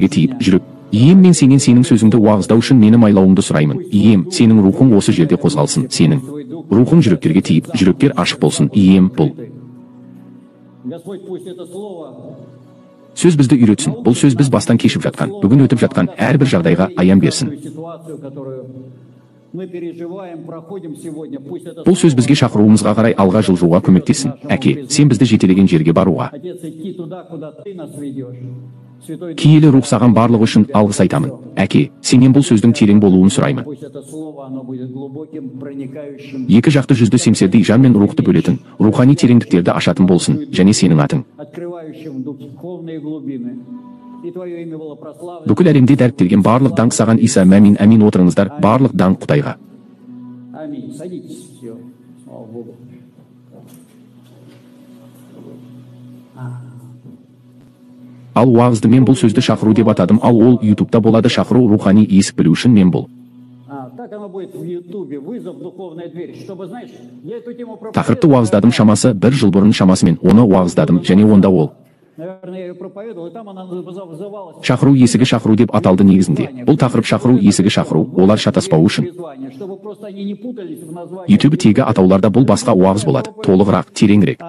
тиіп жүріп, ием, мен сенен сенің сөзіңді уағыздау үшін мені майлауыңды сұраймын. Ием, сенің рухың осы жерде қозғалсын, сенің рухың жүректерге тиіп, жүректер ашық болсын. Ием, бұл сөз бізді үйретсін. Бұл сөз біз бастан кешіп жатқан, бүгін өтіп жатқан әрбір жағдайға аян берсін. Бұл сөз бізге шақыруымызға қарай алға жылжуға көмектесін. Әке, сен бізді жетелеген жерге баруға. Киелі рух саған барлығы үшін алғыс айтамын. Әке, сенен бұл сөздің терең болуын сұраймын. Екі жақты жүзді семсердей жан мен рухты бөлетін, рухани тереңдіктерді ашатын болсын, және сенің атың бүкіл әлемде дәріптелген. Барлық даңқ саған, Иса. Мәмин. Әмин. Отырыңыздар. Барлық даңқ Құдайға. Ал уағызды мен бұл сөзді шақыру деп атадым. Ал ол ютубта болады. Шақыру рухани есік білу үшін мен бұл. Тақырыпты уағыздадым шамасы 1 жыл бұрын шамасымен. Оны уағыздадым және онда ол шақыру есігі шақыру деп аталды негізінде. Бұл тақырып шақыру есігі шақыру, олар шатаспау үшін. YouTube тегі атауларда бұл басқа уағыз болады. Толығырақ, тереңірек.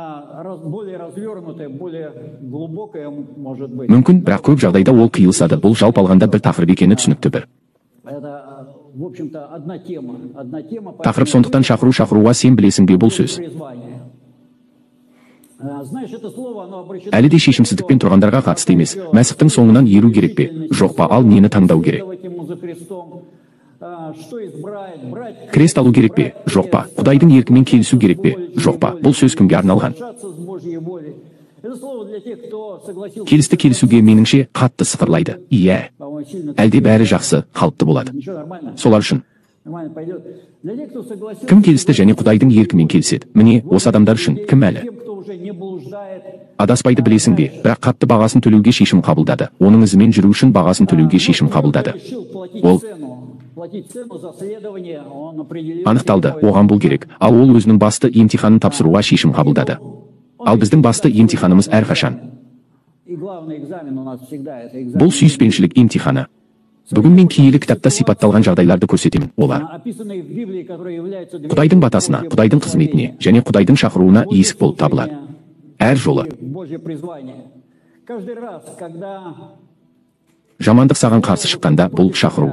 Мүмкін, бірақ көп жағдайда ол қиылсады. Бұл жалпы алғанда бір тақырып екені түсінікті бір. Тақырып сондықтан шақыруға сен білесің бе бұл сөз? Әлі де шешімсіздікпен тұрғандарға қатысты емес. Мәсіхтің соңынан еру керек пе? Жоқ па? Ал нені таңдау керек? Крест алу керек пе? Жоқ па? Құдайдың еркімен келісу керек пе? Жоқ па? Бұл сөз кімге арналған? Келісті келісуге меніңше қатты сықырлайды. Иә. Әлде бәрі жақсы, қалыпты болады. Солар үшін кім келісті және Құдайдың еркімен келіседі? Міне, осы адамдар үшін кім әлі адаспайды білесің бе? Бірақ қатты бағасын төлеуге шешім қабылдады. Оның ізімен жүру үшін бағасын төлеуге шешім қабылдады. Ол анықталды, оған бұл керек. Ал ол өзінің басты емтиханын тапсыруға шешім қабылдады. Ал біздің басты емтиханымыз әрқашан бұл сүйіспеншілік емтиханы. Бүгін мен киелі кітапта сипатталған жағдайларды көрсетемін. Олар Құдайдың батасына, Құдайдың қызметіне және Құдайдың шақыруына есік болып табылады. Әр жолы жамандық саған қарсы шыққанда бұл шақыру.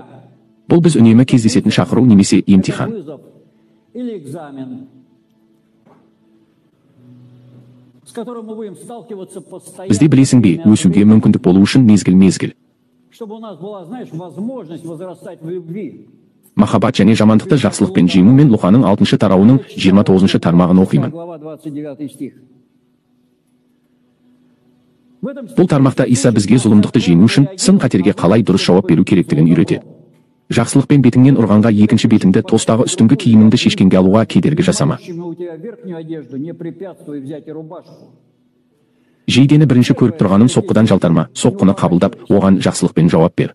Бұл біз үнемі кездесетін шақыру немесе емтихан. Бізде білесің бе, өсуге мүмкіндік болу үшін мезгіл. Махаббат және жамандықты жақсылықпен жеңу мен Лұқаның 6 тарауының 29 тармағын оқимын. Бұл тармақта Иса бізге зұлымдықты жеңу үшін сын қатерге қалай дұрыс жауап беру керектігін үйретеді. Жақсылықпен бетіңнен ұрғанға екінші бетіңді, тостағы үстіңгі киіміңді шешкенге алуға кедергі жасама. Жейдені бірінші көріп тұрғанын соққыдан жалтарма, соққыны қабылдап, оған жақсылықпен жауап бер.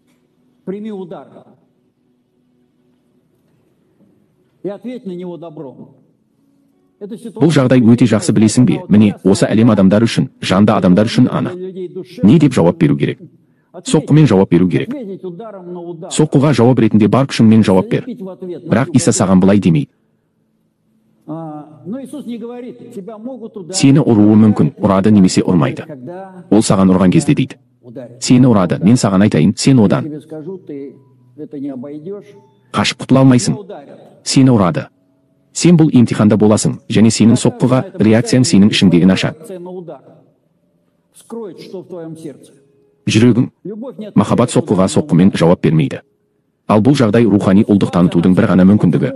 Бұл жағдай өте жақсы білесің бе? Міне, осы әлем адамдар үшін, жанды адамдар үшін анық. Не деп жауап беру керек? Соққымен жауап беру керек. Соққыға жауап ретінде бар күшіңмен жауап бер. Бірақ Иса саған былай демейді. Сені ұруы мүмкін, ұрады немесе ұрмайды. Ол саған ұрған кезде дейді. Сені ұрады, мен саған айтайын, сен одан қашып құтыла алмайсың. Сені ұрады. Сен бұл емтиханда боласың, және сенің соққыға реакцияң сенің ішіңдегін ашады. Жүрегің, махаббат соққыға соққымен жауап бермейді. Ал бұл жағдай рухани ұлдық танытудың бір ғана мүмкіндігі.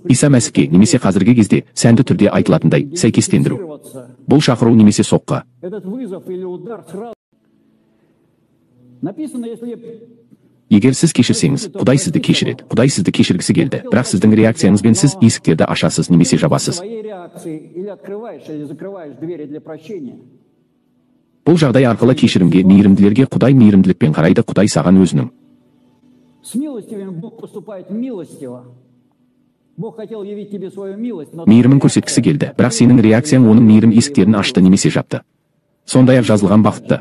Иса Мәсіхке немесе қазіргі кезде сәнді түрде айтылатындай сәйкестендіру. Бұл шақыру немесе соққы. Егер сіз кешірсеңіз, Құдай сізді кешіреді. Құдай сізді кешіргісі келді. Бірақ сіздің реакцияңызбен сіз есіктерді ашасыз немесе жабасыз. Бұл жағдай арқылы кешірімге, мейірімділерге Құдай мейірімділікпен қарайды. Құдай саған өзінің мейірімін көрсеткісі келді. Бірақ сенің реакцияң оның мейірім есіктерін ашты немесе жапты. Сондай-ақ жазылған бақытты.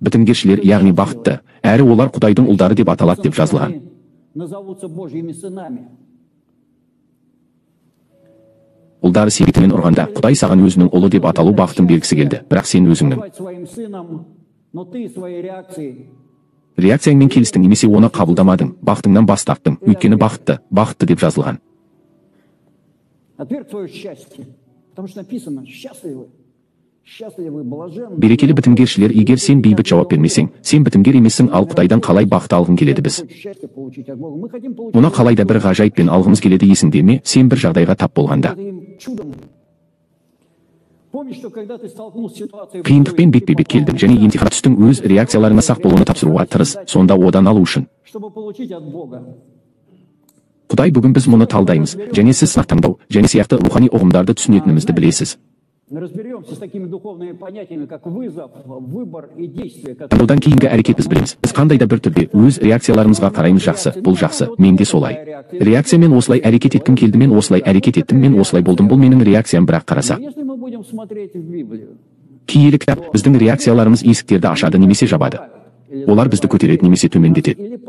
Бітімгершілер, яғни бақытты, әрі олар Құдайдың ұлдары деп аталады деп жазылған. Ұлдары себетімен ұрғанда, Құдай саған өзінің ұлы деп аталу бақытын бергісі келді, бірақ сен өзіңнің реакцияңмен келістің немесе оны қабылдамадың, бақытыңнан бас тарттың, өйткені бақытты, бақытты деп жазылған. Берекелі бітімгершілер, егер сен бейбіт жауап бермесең, сен бітімгер емессің, ал Құдайдан қалай бақыт алғың келеді біз? Мұны қалайда бір ғажайыппен алғымыз келеді, есіңде ме? Сен бір жағдайға тап болғанда, қиындықпен бетпе-бет келдің және емтиханға түстің, өз реакцияларыңа сақ болуны тапсыруға тырыс, сонда одан алу үшін. Құдай, бүгін біз мұны талдаймыз, және сіз сынақ таңдау, және сияқты рухани ұғымдарды түсінетінімізді білесіз. Таңдаудан кейінгі әрекет біз білеміз. Біз қандай да бір түрде өз реакцияларымызға қараймыз, жақсы, бұл жақсы, менде солай. Реакциямен осылай әрекет еткім келді, мен осылай әрекет еттім, мен осылай болдым, бұл менің реакциям. Бірақ қараса, киелі кітап біздің реакцияларымыз есіктерді ашады немесе жабады. Олар бізді көтереді немесе төмендетеді.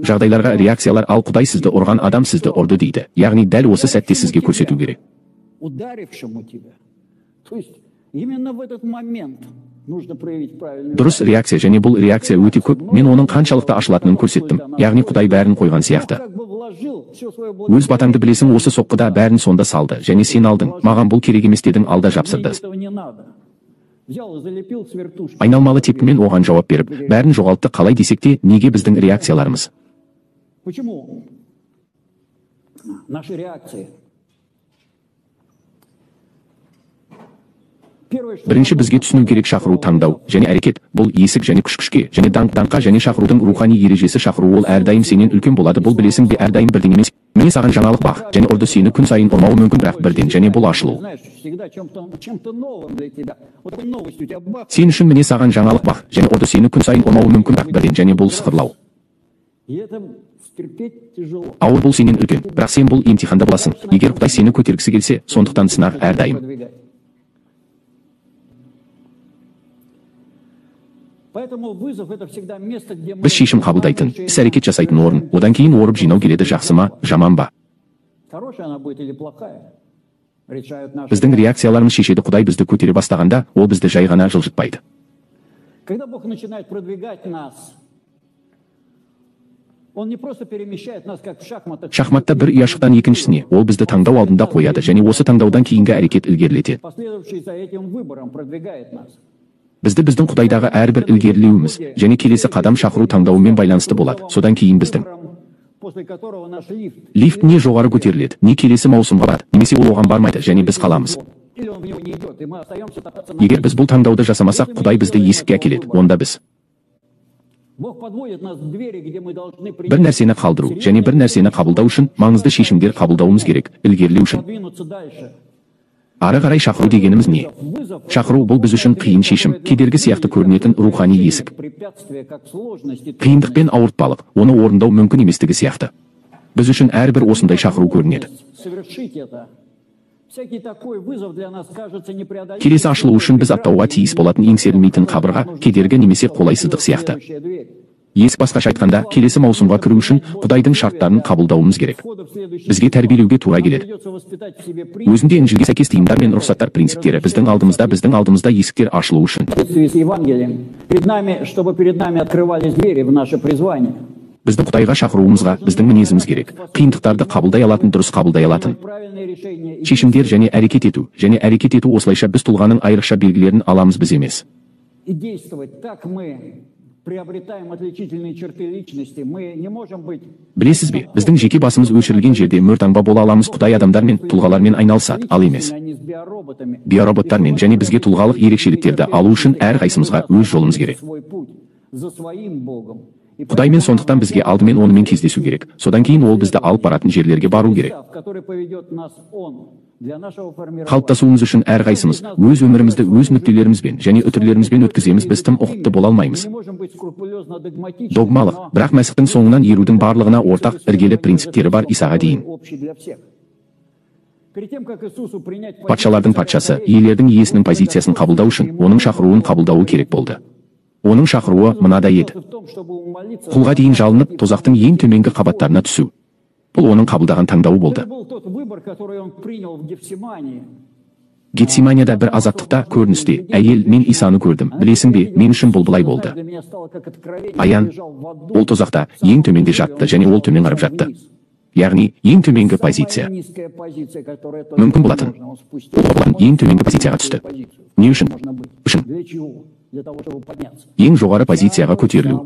Жағдайларға реакциялар, ал Құдай сізді ұрған адам сізді ұрды дейді. Яғни дәл осы сәтте сізге көрсету керек. Дұрыс реакция, және бұл реакция өте көп. Мен оның қаншалықты ашылатынын көрсеттім. Яғни Құдай бәрін қойған сияқты. Өз батаңды білесің, осы соққыда бәрін сонда салды, және сен алдың, маған бұл керек емес дедің, алда жапсырды. Айналмалы тепкімен оған жауап беріп, бәрін жоғалтты. Қалай десек те, неге біздің реакцияларымыз? Бірінші бізге түсіну керек, шақыру таңдау және әрекет, бұл есік және күш-күшке және даңқ-даңққа, және шақырудың рухани ережесі шақыру, ол әрдайым сенен үлкен болады, бұл білесің бе, әрдайым бірден емес. Міне саған жаңалық бақ, және ұрды сені күн сайын ұрмауы мүмкін, бірақ бірден, және бұл ашылу. Сен үшін міне саған жаңалық бақ, және ұрды сені күн сайын ұрмауы мүмкін, бірақ бірден, және бұл сықырлау. Ауыр, бұл сенен үлкен, бірақ сен бұл емтиханда боласың. Егер Құдай сені көтергісі келсе, сондықтан сынақ әрдайым. Біз шешім қабылдайтын, іс-әрекет жасайтын орын, одан кейін орып жинау келеді, жақсы ма, жаман ба? Біздің реакцияларымыз шешеді. Құдай бізді көтере бастағанда, ол бізді жай ғана жылжытпайды. Шахматта бір ұяшықтан екіншісіне, ол бізді таңдау алдында қояды, және осы таңдаудан кейінгі әрекет ілгерілетеді. Бізді біздің Құдайдағы әрбір ілгерілеуіміз және келесі қадам шақыру таңдауымен байланысты болады. Содан кейін біздің лифт не жоғары көтеріледі, не келесі маусымға барады, немесе ол оған бармайды, және біз қаламыз. Егер біз бұл таңдауды жасамасақ, Құдай бізді есікке әкеледі, онда біз бір нәрсені қалдыру және бір нәрсені қабылдау үшін маңызды шешімдер қабылдауымыз керек, ілгерілеу үшін. Ары қарай шақыру дегеніміз не? Шақыру бұл біз үшін қиын шешім, кедергі сияқты көрінетін рухани есік. Қиындықпен ауыртпалық, оны орындау мүмкін еместігі сияқты. Біз үшін әрбір осындай шақыру көрінеді. Келесі ашылу үшін біз аттауға тиіс болатын еңсерілмейтін қабырға, кедергі немесе қолайсыздық сияқты. Есік, басқаша айтқанда, келесі маусымға кіру үшін Құдайдың шарттарын қабылдауымыз керек. Бізге тәрбиелеуге тура келеді. Өзінде Інжілге сәйкес тыйымдар мен рұқсаттар принциптері біздің алдымызда есіктер ашылу үшін. Біздің Құдайға шақыруымызға біздің мінезіміз керек. Қиындықтарды қабылдай алатын, дұрыс қабылдай алатын шешімдер және әрекет ету, осылайша біз тұлғаның айрықша белгілерін аламыз, біз емес. Білесіз бе, біздің жеке басымыз өшірілген жерде мөртаңба бола аламыз. Құдай адамдармен, тұлғалармен айналысады, ал емес биороботтармен, және бізге тұлғалық ерекшеліктерді алу үшін әрқайсымызға өз жолымыз керек. Құдаймен, сондықтан бізге алдымен онымен кездесу керек. Содан кейін ол бізді алып баратын жерлерге бару керек. Қалыптасуымыз үшін әрқайсымыз өз өмірімізді өз нүктелерімізбен және үтірлерімізбен өткіземіз. Біз тым ұқыпты бола алмаймыз. Догмалық, бірақ Мәсіхтің соңынан ерудің барлығына ортақ іргелі принциптері бар Исаға дейін. Патшалардың патшасы иелердің иесінің позициясын қабылдау үшін оның шақыруын қабылдауы керек болды. Оның шақыруы мынада еді: құлға дейін жалынып, тозақтың ең төменгі қабаттарына түсу. Бұл оның қабылдаған таңдауы болды. Гетсиманияда бір азаттықта көріністе: әйел, мен Исаны көрдім, білесің бе, мен үшін бұл былай болды. Аян, ол тозақта ең төменде жатты және ол төмен қарап жатты. Яғни, ең төменгі позиция. Мүмкін болатын. Ол ең төменгі позицияға түсті. Не үшін? Ең жоғары позицияға көтерілу.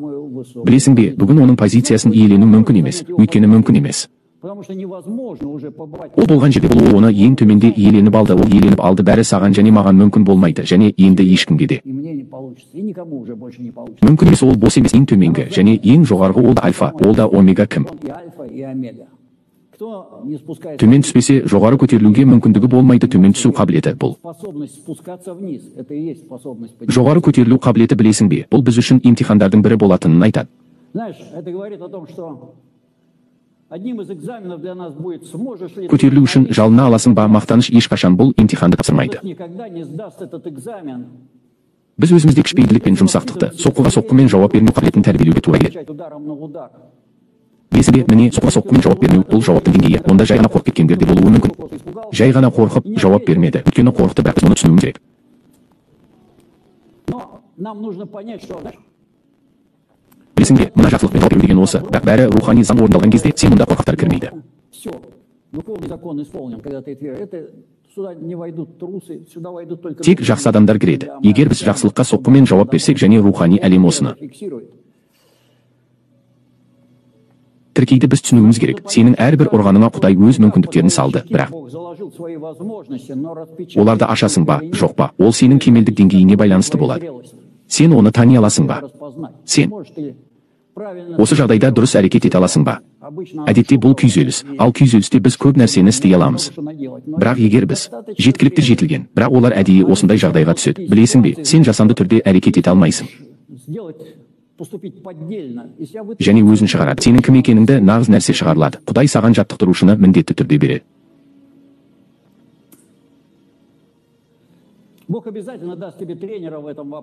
Білесің бе, бүгін оның позициясын иелену мүмкін емес, өйткені мүмкін емес. Ол болған жерде ол оны ең төменде иеленіп алды, ол иеленіп алды, бәрі саған және маған мүмкін болмайды, және енді ешкімге де. Мүмкін емес, ол бос емес, ең төменгі, және ең жоғарғы, ол да альфа, ол да омега кім? Төмен түспесе, жоғары көтерілуге мүмкіндігі болмайды, төмен түсу қабілеті бұл. Жоғары көтерілу қабілеті, білесің бе, бұл біз үшін имтихандардың бірі болатынын айтады. Көтерілу үшін жалына аласың ба? Мақтаныш ешқашан бұл имтиханды тапсырмайды. Біз өзімізде кішіпейілділік пен жұмсақтықты, соққыға соққымен жауап бермеу қабілетін тәрбиелеуге тура келеді. Білесің бе, міне, соққыға соққымен жауап бермеу, бұл жауаптың деңгейі. Онда жай ғана қорқып кеткендер де болуы мүмкін. Жай ғана қорқып жауап бермеді, өйткені қорықты, бірақ біз оны түсінуіміз керек. Білесің бе, мына жақсылықпен жауап беру деген осы, бірақ бәрі рухани заң орындалған кезде сен мұнда қорқақтар кірмейді. Тек жақсы адамдар кіреді. Егер біз жақсылыққа соққымен жауап берсек және рухани әлем осыны тіркейді, біз түсінуіміз керек. Сенің әрбір ұрғаныңа Құдай өз мүмкіндіктерін салды, бірақ оларды ашасың ба, жоқ па, ол сенің кемелдік деңгейіне байланысты болады. Сен оны тани аласың ба? Сен осы жағдайда дұрыс әрекет ете аласың ба? Әдетте бұл күйзеліс, ал күйзелісте біз көп нәрсені істей аламыз. Бірақ егер біз жеткілікті жетілген, бірақ олар әдейі осындай жағдайға түседі, білесің бе, сен жасанды түрде әрекет ете алмайсың. Және өзін шығарады. Сенің кім екеніңді нағыз нәрсе шығарылады. Құдай саған жаттықтырушыны міндетті түрде береді.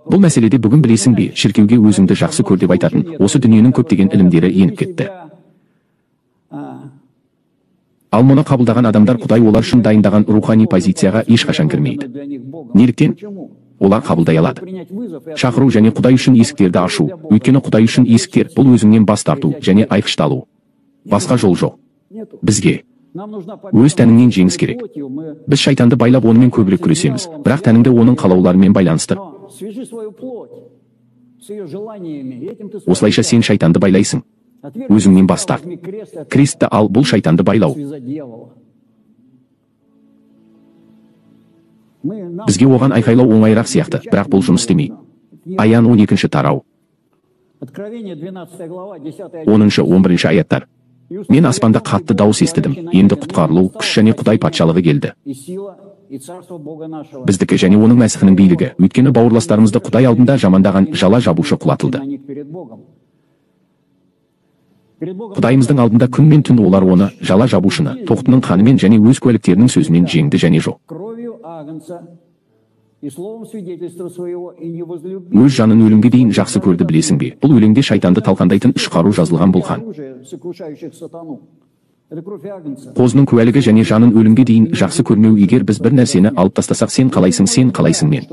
Бұл мәселеде бүгін білесің бе, шіркеуге өзіңді жақсы көр деп айтатын, осы дүниенің көптеген ілімдері еніп кетті. Ал мұны қабылдаған адамдар, Құдай олар үшін дайындаған рухани позицияға ешқашан кірмейді. Неліктен? Олар қабылдай алады. Шақыру және Құдай үшін есіктерді ашу, өйткені Құдай үшін есіктер бұл өзіңнен бас тарту және айқышталу. Басқа жол жоқ. Бізге өз тәніңнен жеңіс керек. Біз шайтанды байлап онымен көбірек күресеміз, бірақ тәніңді оның қалауларымен байланысты. Осылайша сен шайтанды байлайсың. Өзіңнен бас тарт. Крестті ал, бұл шайтанды байлау. Бізге оған айқайлау оңайырақ сияқты, бірақ бұл жұмыс істемейді. Аян 12-ші тарау. 10-11 аяттар. Мен аспанда қатты дауыс естідім. Енді құтқарылу, күш және Құдай патшалығы келді. Біздікі және оның мәсіхінің билігі, өйткені бауырластарымызды Құдай алдында жамандаған жала жабушы құлатылды. Құдайымыздың алдында күн мен түн олар оны, жала жабушыны, тоқтының қанымен және өз куәліктерінің сөзімен жеңді және жоқ. Өз жанын өлімге дейін жақсы көрді, білесің бе? Бұл өлеңде шайтанды талқандайтын үш қару жазылған болған. Қозының куәлігі және жанын өлімге дейін жақсы көрмеу. Егер біз бір нәрсені алып тастасақ, сен қалайсың мен.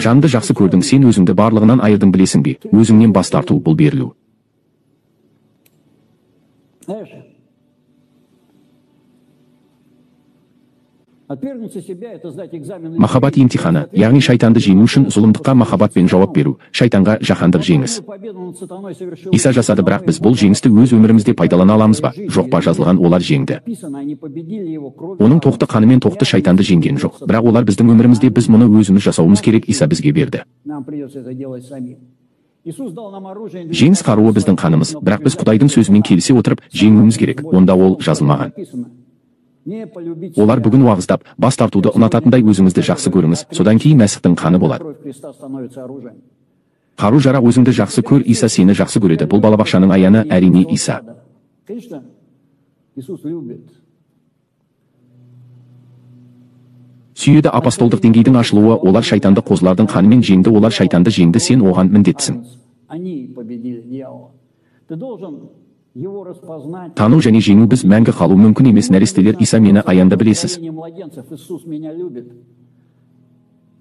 Жанды жақсы көрдің, сен өзіңді барлығынан айырдың, білесің бе? Өзіңнен бас тарту бұл берілу. Махаббат емтиханы, яғни шайтанды жеңу үшін зұлымдыққа махаббатпен жауап беру, шайтанға жаһандық жеңіс. Иса жасады, бірақ біз бұл жеңісті өз өмірімізде пайдалана аламыз ба? Жоқ па? Жазылған, олар жеңді. Оның тоқты қанымен тоқты шайтанды жеңген жоқ, бірақ олар біздің өмірімізде, біз мұны өзіміз жасауымыз керек. Иса бізге берді. Жеңіс қаруы біздің қанымыз, бірақ біз Құдайдың сөзімен келісе отырып жеңуіміз керек. Онда ол жазылмаған. Олар бүгін уағыздап, бас тартуды ұнататындай өзіңізді жақсы көріңіз, содан кейін Мәсіхтің қаны болады. Қару жарақ, өзіңді жақсы көр, Иса сені жақсы көреді. Бұл балабақшаның аяны әрине Иса. Сүйеді апостолдық деңгейдің ашылуы, олар шайтанды қозылардың қанымен жеңді, олар шайтанды жеңді, сен оған міндеттісің. Тану және жеңу біз мәңгі қалу мүмкін емес нәрестелер. Иса мені аянда білесіз.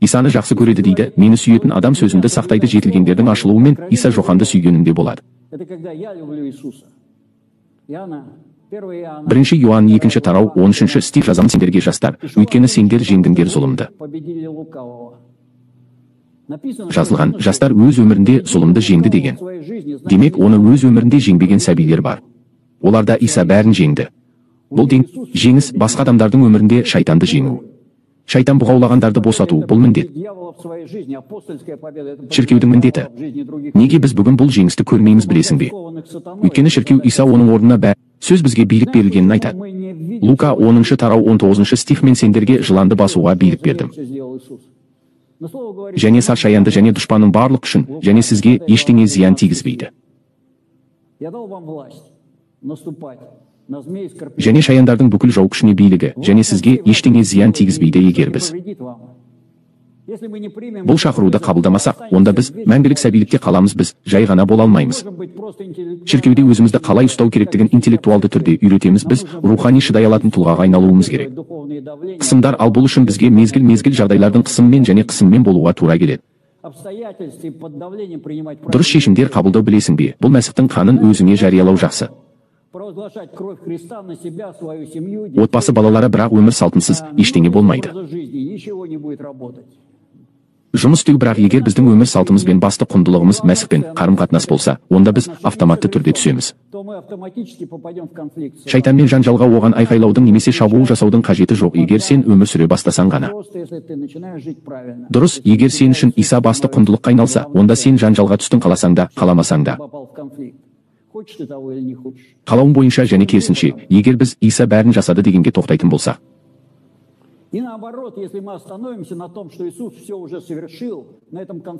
Исаны жақсы көреді дейді, мені сүйетін адам сөзімді сақтайды. Жетілгендердің ашылуымен Иса Жоханды сүйгенінде болады. 1 Иоанн 2 тарау 13 стих жазамын сендерге жастар, өйткені сендер жеңдіңдер зұлымды. Жазылған, жастар өз өмірінде зұлымды жеңді деген. Демек, оны өз өмірінде жеңбеген сәбилер бар. Оларда Иса бәрін жеңді. Бұл жеңіс басқа адамдардың өмірінде шайтанды жеңу. Шайтан бұғаулағандарды босату, бұл міндет. Шіркеудің міндеті. Неге біз бүгін бұл жеңісті көрмейміз білесің бе? Өйткені шіркеу Иса оның орнына сөз бізге билік берілгенін айтады. Лука 10 тарау 19 стих мен сендерге жыланды басуға билік бердім. Және саршаянды және дұшпанның барлық күшін, және сізге ештеңе зиян тигізбейді. Және шаяндардың бүкіл жау күшіне билігі, және сізге ештеңе зиян тигізбейді. Егер біз бұл шақыруды қабылдамасақ, онда біз мәңгілік сәбилікте қаламыз, біз жай ғана бола алмаймыз. Шіркеуде өзімізді қалай ұстау керектігін интеллектуалды түрде үйретеміз, біз рухани шыдай алатын тұлғаға айналуымыз керек. Қысымдар, ал бұл үшін бізге мезгіл жағдайлардың қысыммен және қысыммен болуға тура келеді. Дұрыс шешімдер қабылдау білесің бе? Бұл Мәсіхтің қанын өзіңе жариялау жақсы. Отбасы балалары, бірақ өмір салтынсыз ештеңе болмайды. Жұмыс істеу, бірақ егер біздің өмір салтымыз бен басты құндылығымыз Мәсіхпен қарым-қатынас болса, онда біз автоматты түрде түсеміз. Шайтанмен жанжалға, оған айқайлаудың немесе шабуыл жасаудың қажеті жоқ, егер сен өмір сүре бастасаң ғана. Дұрыс, егер сен үшін Иса басты құндылыққа айналса, онда сен жанжалға түстің, қаласаң да, қаламасаң да. Қалауым бойынша және керісінше, егер біз Иса бәрін жасады дегенге тоқтайтын болсақ.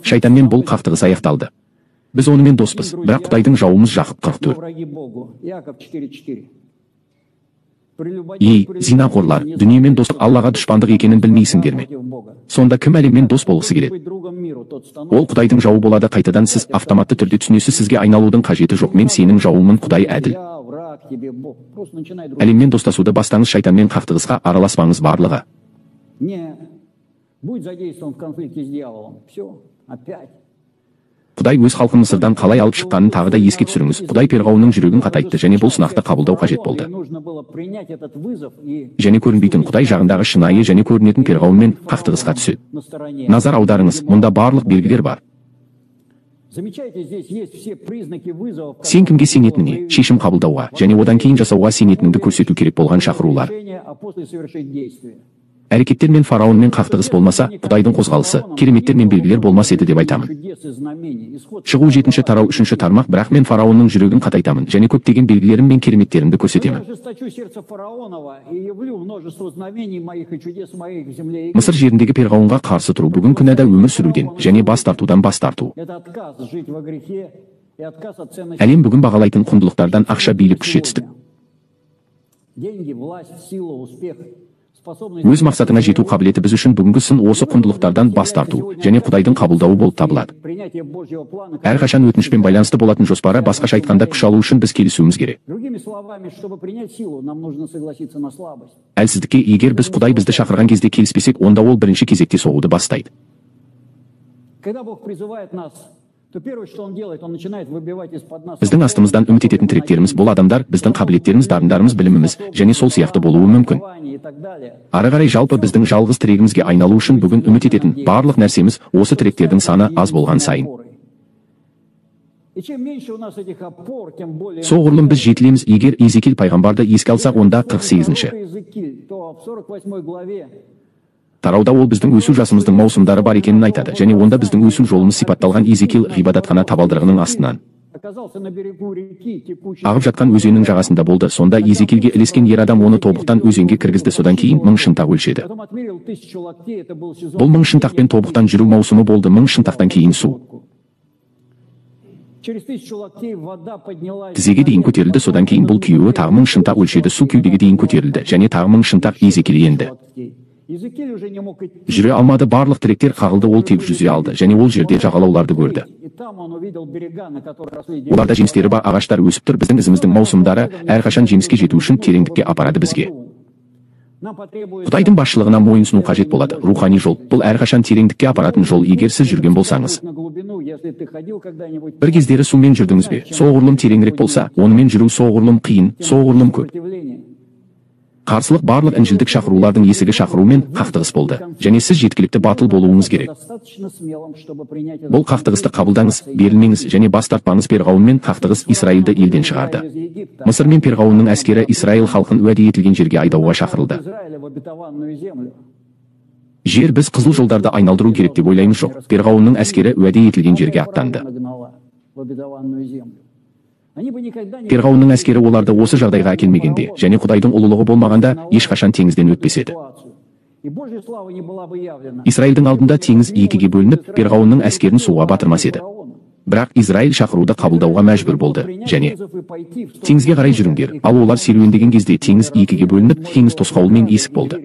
Шайтанмен бұл қақтығыс аяқталды. Біз онымен доспыз, бірақ Құдайдың жауымыз Жақып 44. Ей, зинақорлар, дүниемен достық Аллаға дұшпандық екенін білмейсіңдер ме? Сонда кім әлеммен дос болғысы келеді? Ол Құдайдың жауы болады. Қайтадан сіз автоматты түрде түсінесіз, сізге айналудың қажеті жоқ. Мен сенің жауымын, Құдай әділ. Әлеммен достасуды бастаңыз, шайтанмен қақтығысқа араласпаңыз. Барлығы Құдай өз халқын Мысырдан қалай алып шыққанын тағы да еске түсіріңіз. Құдай перғауынның жүрегін қатайтты, және бұл сынақты қабылдау қажет болды. Және көрінбейтін Құдай жағындағы шынайы және көрінетін перғауынмен қақтығысқа түседі. Назар аударыңыз, мұнда барлық белгілер бар. Сен кімге сенетініне, шешім қабылдауға және одан кейін жасауға сенетініңді көрсету керек болған шақырулар. Әрекеттер мен фараонмен қақтығыс болмаса, Құдайдың қозғалысы, кереметтер мен белгілер болмас еді деп айтамын. Шығу 7 тарау 3 тармақ, бірақ мен фараонның жүрегін қатайтамын және көптеген белгілерім мен кереметтерімді көрсетемін. Мысыр жеріндегі перғауынға қарсы тұру, бүгін күнәда өмір сүруден және бас тартудан бас тарту. Әлем бүгін бағалайтын құндылықтардан ақша, билік, күш, жетістік. Өз мақсатыңа жету қабілеті біз үшін бүгінгі сын осы құндылықтардан бас тарту және Құдайдың қабылдауы болып табылады. Әрқашан өтінішпен байланысты болатын жоспары, басқаша айтқанда, күш алу үшін біз келісуіміз керек. Әлсіздікке, егер біз Құдай бізді шақырған кезде келіспесек, онда ол бірінші кезекте соғуды бастайды. Біздің астымыздан үміт ететін тіректеріміз, бұл адамдар, біздің қабілеттеріміз, дарындарымыз, біліміміз және сол сияқты болуы мүмкін. Ары қарай жалпы біздің жалғыз тірегімізге айналу үшін бүгін үміт ететін барлық нәрсеміз осы тіректердің саны аз болған сайын. Соғұрлым біз жетілеміз. Егер Езекил пайғамбарды еске алсақ, онда 48 тарауда ол біздің өсу жасымыздың маусымдары бар екенін айтады, және онда біздің өсу жолымыз сипатталған. Езекил ғибадатхана табалдырығының астынан ағып жатқан өзеннің жағасында болды. Сонда Езекилге ілескен ер адам оны тобықтан өзенге кіргізді, содан кейін 1000 шынтақ өлшеді. Бұл 1000 шынтақпен тобықтан жүру маусымы болды. 1000 шынтақтан кейін су. Тізеге дейін көтерілді, содан кейін бұл күйеуі тағы 1000 шынтақ өлшеді, су кеудеге дейін көтерілді, және тағы 1000 шынтақ Езекиил енді. Жүре алмады, барлық тіректер қағылды, ол тек жүзе алды, және ол жерде жағалауларды көрді. Оларда жемістері бар ағаштар өсіп тұр, біздің ізіміздің маусымдары әрқашан жеміске жету үшін тереңдікке апарады бізге. Құдайдың басшылығына мойынсыну қажет болады. Рухани жол, бұл әрқашан тереңдікке апаратын жол, егер сіз жүрген болсаңыз. Бір кездері сумен жүрдіңіз бе? Соғұрлым тереңірек болса, онымен жүру соғұрлым қиын, соғұрлым көп. Қарсылық барлық інжілдік шақырулардың есігі шақырумен қақтығыс болды, және сіз жеткілікті батыл болуыңыз керек. Бұл қақтығысты қабылдаңыз, берілмеңіз және бас тартпаңыз. Перғауынмен қақтығыс Исраилді елден шығарды. Мысыр мен Перғауынның әскері Исраил халқын уәде етілген жерге айдауға шақырылды. Жер біз қызыл жолдарды айналдыру керек деп ойлаймыз, жоқ. Перғауынның әскері уәде етілген жерге аттанды. Перғауынның әскері оларды осы жағдайға әкелмегенде, және Құдайдың ұлылығы болмағанда, ешқашан теңізден өтпес еді. Исраилдің алдында теңіз екіге бөлініп, Перғауынның әскерін суға батырмас еді. Бірақ Израиль шақыруды қабылдауға мәжбүр болды, және теңізге қарай жүріңдер, ал олар серуендеген кезде теңіз екіге бөлініп, теңіз тосқауыл мен есік болды.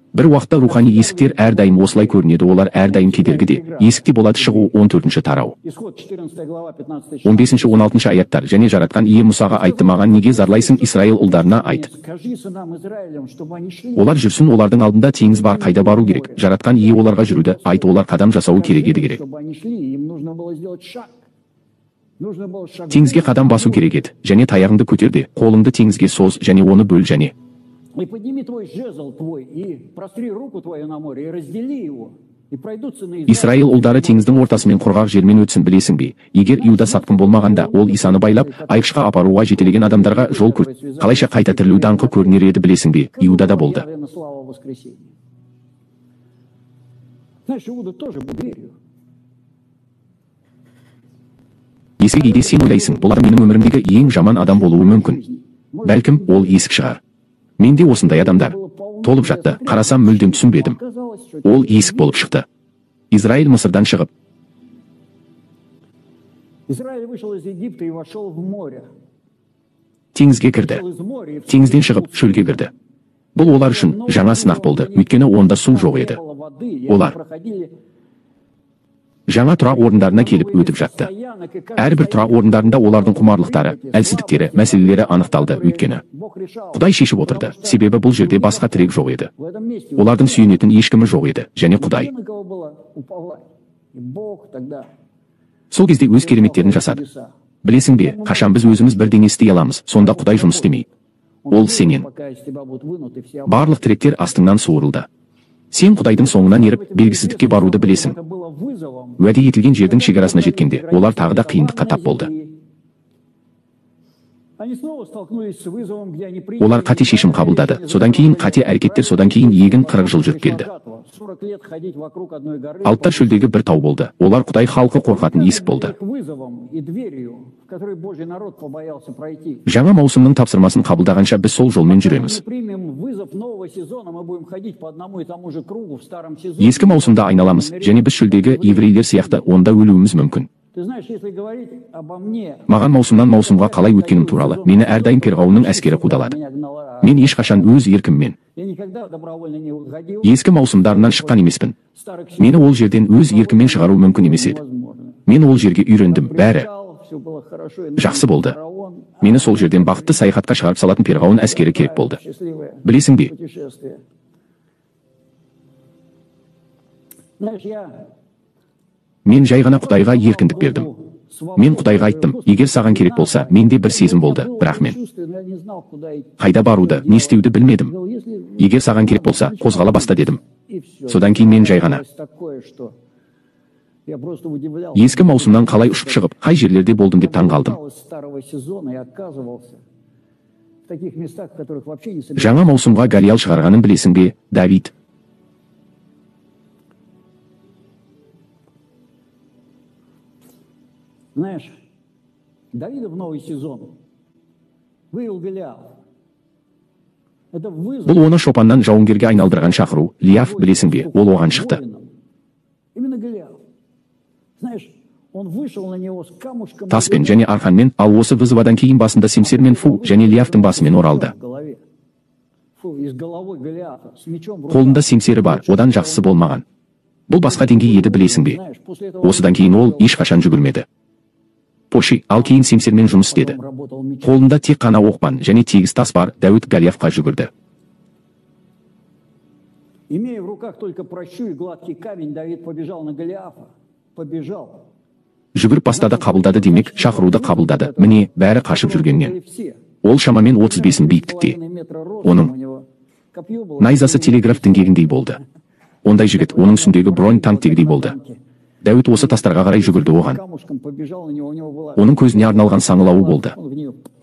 Бір уақытта рухани есіктер әрдайым осылай көрінеді, олар әрдайым кедергіде. Есікте болады. Шығу 14-ші тарау. 15-16 аяттар. Және жаратқан ие Мұсаға айтты, маған неге зарлайсың, Исраил ұлдарына айт. Олар жүрсін, олардың алдында теңіз бар, қайда бару керек. Жаратқан ие оларға жүруді айт, олар қадам жасауы керек еді керек. Теңізге қадам басу керек еді, және таяғыңды көтерде, қолыңды теңізге соз, және оны бөл, және и подними твой жезл твой, и простри руку твою на море, и раздели его, и пройдутся на Исраил ұлдары теңіздің ортасымен құрғақ жермен өтсін, білесің бе? Егер Иуда сатқын болмағанда, ол Исаны байлап, айқышқа апаруға жетелеген адамдарға жол көрсетті. Қалайша қайта тірілу даңқы көрінер еді, білесің бе? Иудада болды. Есік кейде сен ойлайсың, бұлар менің өмірімдегі ең жаман адам болуы мүмкін. Бәлкім, ол есік шығар. Менде осындай адамдар толып жатты, қарасам мүлдем түсінбедім. Ол есік болып шықты. Израиль Мысырдан шығып, теңізге кірді. Теңізден шығып, шөлге кірді. Бұл олар үшін жаңа сынақ болды, өйткені онда су жоқ еді. Олар жаңа тұрақ орындарына келіп өтіп жатты. Әрбір тұрақ орындарында олардың құмарлықтары, әлсіздіктері, мәселелері анықталды, өйткені Құдай шешіп отырды, себебі бұл жерде басқа тірек жоқ еді. Олардың сүйенетін ешкімі жоқ еді, және Құдай сол кезде өз кереметтерін жасады. Білесің бе, қашан біз өзіміз бірдеңе істей аламыз, сонда Құдай жұмыс істемейді. Ол сенен. Барлық тіректер астыңнан суырылды. Сен Құдайдың соңынан еріп, белгісіздікке баруды білесің. Уәде етілген жердің шекарасына жеткенде, олар тағы да қиындыққа тап болды. Олар қате шешім қабылдады, содан кейін қате әрекеттер, содан кейін егін 40 жыл жүріп келді. Алттар шөлдегі бір тау болды. Олар Құдай халқы қорқатын есік болды. Жаңа маусымның тапсырмасын қабылдағанша біз сол жолмен жүреміз. Ескі маусымда айналамыз, және біз шөлдегі еврейлер сияқты онда өлуіміз мүмкін. Маған маусымнан маусымға қалай өткенім туралы, мені әрдайым Перғауынның әскері қудалады. Мен ешқашан өз еркіммен ескі маусымдарынан шыққан емеспін. Мені ол жерден өз еркіммен шығару мүмкін емес еді. Мен ол жерге үйрендім, бәрі жақсы болды. Мені сол жерден бақытты саяхатқа шығарып салатын Перғауын әскері керек болды. Білесің бе? Мен жай ғана Құдайға еркіндік бердім. Мен Құдайға айттым, егер саған керек болса, менде бір сезім болды, бірақ мен қайда баруды, не істеуді білмедім. Егер саған керек болса, қозғала баста дедім. Содан кейін мен жай ғана ескі маусымнан қалай ұшып шығып, қай жерлерде болдым деп таң қалдым. Жаңа маусымға Галиал шығарғанын білесің бе, Давид? Знаешь, Давида в новый сезон вывел Голиаф. Бұл оны шопаннан жауынгерге айналдырған шақыру, Лиаф, білесің бе, ол оған шықты. таспен және арқанмен, ал осы вызывадан кейін басында Семсер мен Фу және Лияфтың басымен оралды. Қолында Семсері бар, одан жақсысы болмаған. Бұл басқа деңгей еді, білесің бе? Осыдан кейін ол ешқашан жүгірмеді. Поши, ал кейін Семсермен жұмыс істеді. Қолында тек қана оқпан және тегіс тас бар, Дәуіт Голиафқа жүгірді. Имея в руках только прощу и гладкий камень, Давид побежал на Голиафа. Побежал. Жүгіріп бастады, қабылдады демек, шақыруды қабылдады. Міне, бәрі қашып жүргеннен. Ол шамамен 35 биіктікте. Оның найзасы телеграф діңгегіндей болды. Ондай жігіт, оның үстіндегі бронь танктегідей болды. Дәуіт осы тастарға қарай жүгірді оған. Оның көзіне арналған саңылауы болды.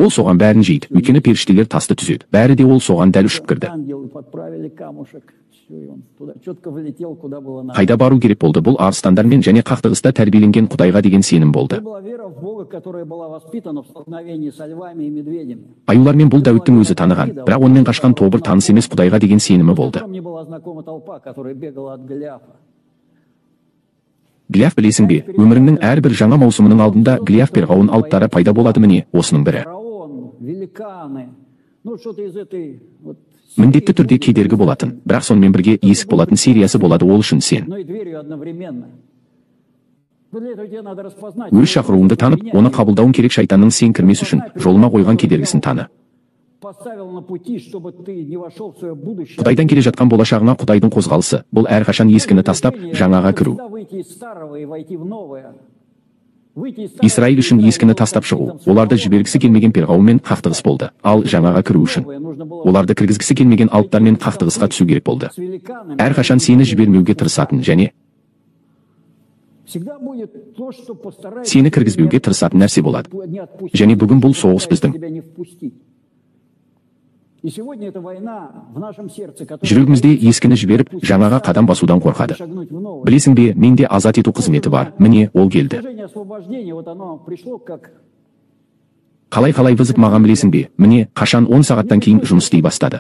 Ол соған бәрін жейді, өйткені періштелер тасты түзеді. Бәрі де ол соған дәл ұшып кірді. Қайда бару керек болды? Бұл арыстандармен және қақтығыста тәрбиеленген Құдайға деген сенім болды. Аюлармен бұл Дәуіттің өзі таныған, бірақ онымен қашқан тобыр таныс емес, Құдайға деген сенімі болды. Голиаф, білесің бе, өміріңнің әрбір жаңа маусымының алдында Голиаф перғауын алыптары пайда болады, міне, осының бірі. Міндетті түрде кедергі болатын, бірақ сонымен бірге есік болатын сериясы болады, ол үшін сен өз шақыруыңды танып, оны қабылдауың керек. Шайтанның сен кірмес үшін жолыма қойған кедергісін таны. Құдайдан келе жатқан болашағыңа Құдайдың қозғалысы, бұл әрқашан ескіні тастап, жаңаға кіру. Исраиль үшін ескіні тастап шығу, оларды жібергісі келмеген перғаумен қақтығыс болды, ал жаңаға кіру үшін оларды кіргізгісі келмеген алыптармен қақтығысқа түсу керек болды. Әрқашан сені жібермеуге тырысатын және сені кіргізбеуге тырысатын нәрсе болады. Және бүгін бұл соғыс біздің жүрегімізде ескіні жіберіп, жаңаға қадам басудан қорқады. Білесің бе, менде азат ету қызметі бар, міне, ол келді. Қалай вызып маған, білесің бе, міне, қашан 10 сағаттан кейін жұмыс істей бастады.